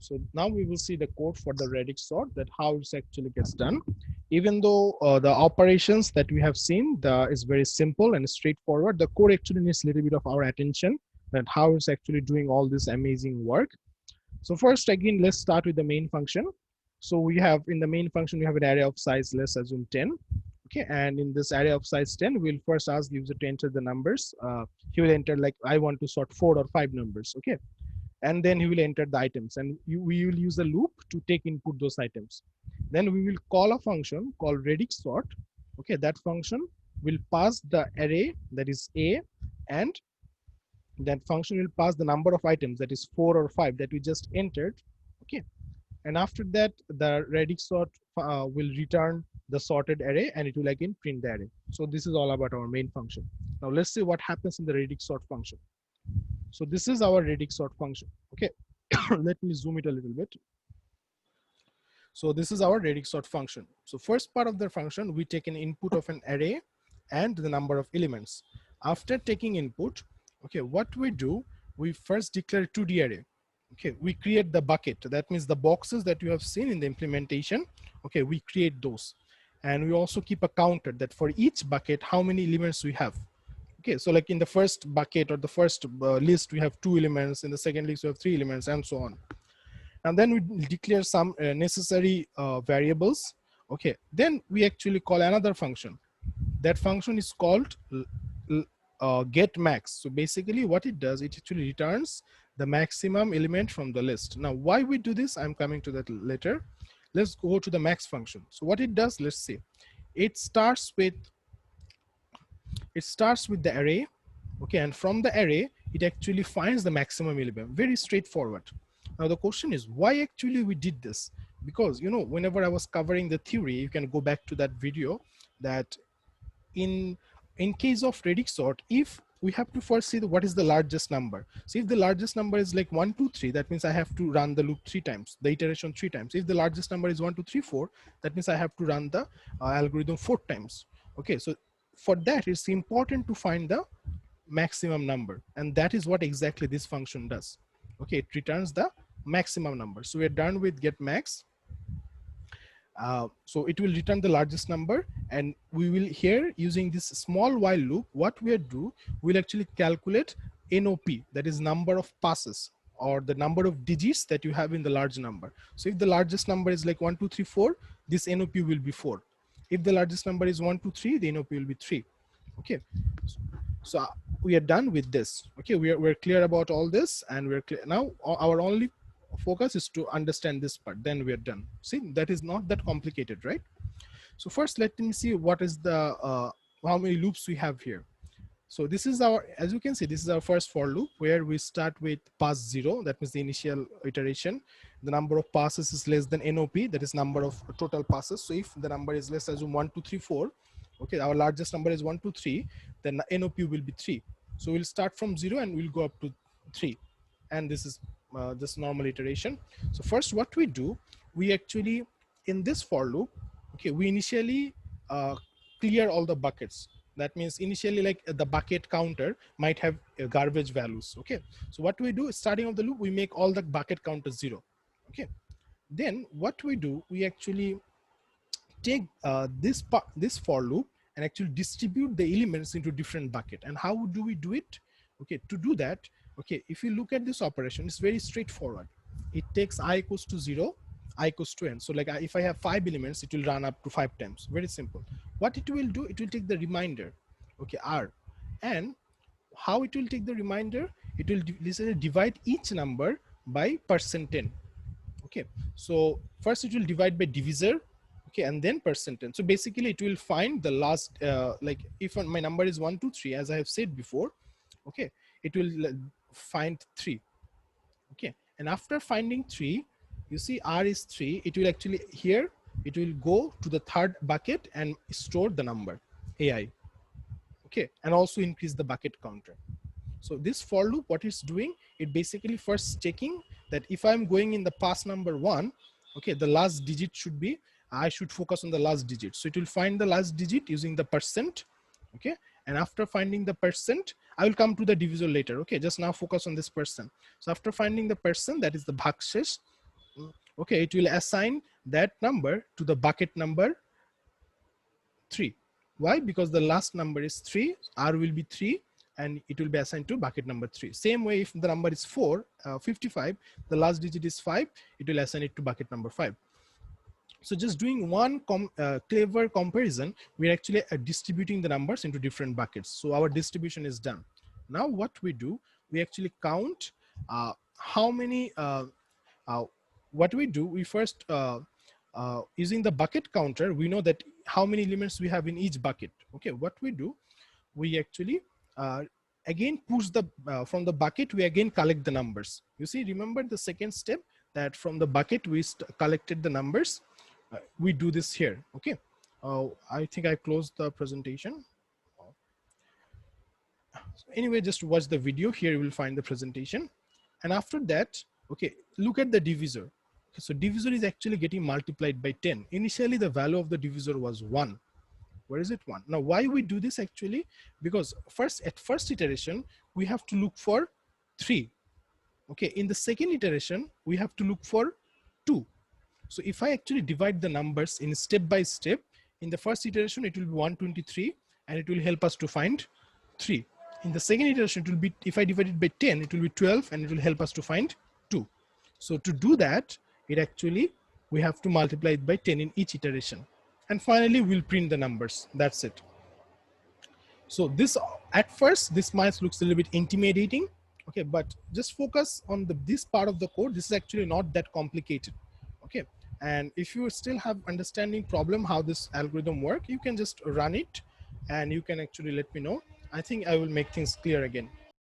So now we will see the code for the Radix sort, that how it actually gets done. Even though the operations that we have seen is very simple and straightforward, the code actually needs a little bit of our attention, that how it's actually doing all this amazing work. So first, again, let's start with the main function. So we have in the main function, we have an array of size, let's assume 10. Okay, and in this array of size 10, we'll first ask the user to enter the numbers. He will enter like, I want to sort 4 or 5 numbers. Okay, and then he will enter the items, and we will use a loop to take input those items. Then we will call a function called Radix Sort. Okay, that function will pass the array, that is A, and that function will pass the number of items, that is 4 or 5 that we just entered. Okay, and after that the Radix Sort will return the sorted array, and it will again print the array. So this is all about our main function. Now let's see what happens in the Radix Sort function. So this is our Radix Sort function. Okay, let me zoom it a little bit. So this is our Radix Sort function. So first part of the function, we take an input of an array and the number of elements. After taking input, okay, what we do, we first declare 2D array. Okay, we create the bucket. That means the boxes that you have seen in the implementation. Okay, we create those. And we also keep a counter that for each bucket, how many elements we have. Okay, so like in the first bucket or the first list, we have 2 elements. In the second list, we have 3 elements, and so on. And then we declare some necessary variables. Okay, then we actually call another function. That function is called get max. So basically what it does, it actually returns the maximum element from the list. Now why we do this, I'm coming to that later. Let's go to the max function. So what it does, let's see. It starts with the array. Okay, and from the array, it actually finds the maximum element. Very straightforward. Now the question is, why actually we did this? Because, you know, whenever I was covering the theory, you can go back to that video, that in case of Radix Sort, if we have to first see what is the largest number. So if the largest number is like 1, 2, 3, that means I have to run the loop 3 times, the iteration 3 times. If the largest number is 1, 2, 3, 4, that means I have to run the algorithm 4 times. Okay, so for that, it's important to find the maximum number, and that is what exactly this function does. Okay, it returns the maximum number. So we're done with get max. So it will return the largest number, and we will here, using this small while loop, what we do, we'll actually calculate NOP, that is number of passes, or the number of digits that you have in the large number. So if the largest number is like 1, 2, 3, 4, this NOP will be 4. If the largest number is 1, 2, 3, the NOP will be 3. Okay, so we are done with this. Okay, we're clear about all this, and we're clear now. Our only focus is to understand this part, then we're done. See, that is not that complicated, right? So first, let me see what is the how many loops we have here. So this is our, as you can see, this is our first for loop, where we start with pass 0, that means the initial iteration. The number of passes is less than NOP, that is number of total passes. So if the number is less, assume 1, 2, 3, 4, okay, our largest number is 1, 2, 3, then NOP will be 3. So we'll start from 0 and we'll go up to 3. And this is just normal iteration. So first what we do, we actually, in this for loop, okay, we initially clear all the buckets. That means initially, like the bucket counter might have garbage values. Okay, so what we do, starting of the loop, we make all the bucket counters 0. Okay, then what we do, we actually take this for loop and actually distribute the elements into different bucket. And how do we do it? Okay, to do that, okay, if you look at this operation, it's very straightforward. It takes I equals to 0, I equals to n. So like if I have 5 elements, it will run up to 5 times. Very simple. What it will do, it will take the remainder, okay, r, and how it will take the remainder, it will divide each number by %10. Okay, so first it will divide by divisor, okay, and then %10. So basically it will find the last like if my number is 1, 2, 3, as I have said before, okay, it will find 3. Okay, and after finding 3, you see r is 3, it will actually here, it will go to the third bucket and store the number AI. Okay, and also increase the bucket counter. So this for loop, what it's doing, it basically first checking that if I'm going in the pass number 1, okay, the last digit should be, I should focus on the last digit. So it will find the last digit using the %. Okay, and after finding the %, I will come to the divisor later. Okay, just now focus on this %. So after finding the %, that is the bhagshesh, Okay, it will assign that number to the bucket number 3. Why? Because the last number is 3, R will be 3, and it will be assigned to bucket number 3. Same way, if the number is 55, the last digit is 5, it will assign it to bucket number 5. So just doing one clever comparison, we're actually distributing the numbers into different buckets. So our distribution is done. Now what we do, we actually count how many, what we do, we first, using the bucket counter, we know that how many elements we have in each bucket. Okay, what we do, we actually again push the, from the bucket, we again collect the numbers. You see, remember the second step, that from the bucket we collected the numbers. We do this here. Okay, I think I closed the presentation. So anyway, just watch the video. Here you will find the presentation. And after that, okay, look at the divisor. Okay, so divisor is actually getting multiplied by 10. Initially the value of the divisor was 1. Where is it? 1. Now why we do this actually? Because at first iteration we have to look for 3. Okay, in the second iteration we have to look for 2. So if I actually divide the numbers in step by step, in the first iteration it will be 123, and it will help us to find 3. In the second iteration, it will be, if I divide it by 10, it will be 12, and it will help us to find 2. So to do that, it actually, we have to multiply it by 10 in each iteration. And finally, we'll print the numbers. That's it. So this, at first, this might looks a little bit intimidating. Okay, but just focus on this part of the code. This is actually not that complicated. Okay, and if you still have understanding problem how this algorithm work, you can just run it, and you can actually let me know. I think I will make things clear again.